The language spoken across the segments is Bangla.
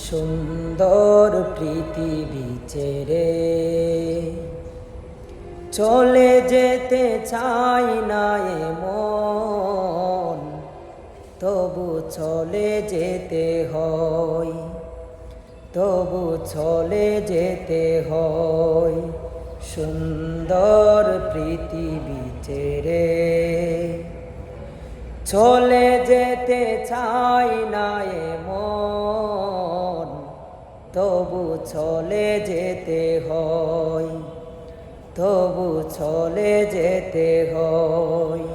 সুন্দর পৃথিবী ছেড়ে চলে যেতে চাই না এমন, তবু চলে যেতে হয়, তবু চলে যেতে হয়। সুন্দর পৃথিবী ছেড়ে চলে যেতে চাই না এমন, তবু চলে যেতে হয়, তবু চলে যেতে হয়।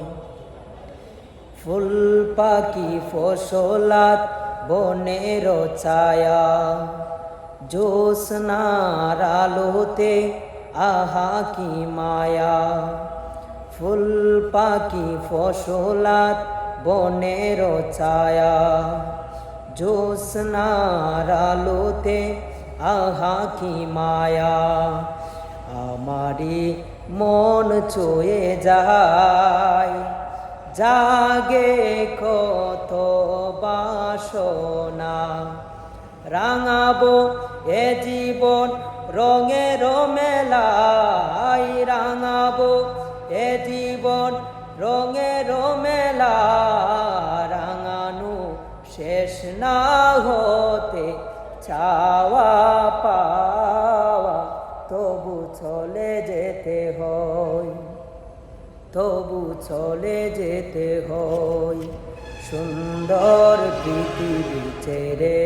ফুল পাখি ফসলাত বনের ছায়া, জ্যোৎস্নার আলোতে আহা কি মায়া। ফুল পাখি ফসলাত বনের ছায়া, জ্যোৎস্নার আলোতে আহা কি মায়া। আমারি মন ছুঁয়ে যায়, জাগে কত বাসনা। রাঙাবো এ জীবন রঙের মেলায়, রাঙাবো এ জীবন রঙের মেলা। রাঙানো শেষ না হতে চাওয়া পাওয়া, তবু চলে যেতে হয়, তবু চলে যেতে হয়। সুন্দর পৃথিবী ছেড়ে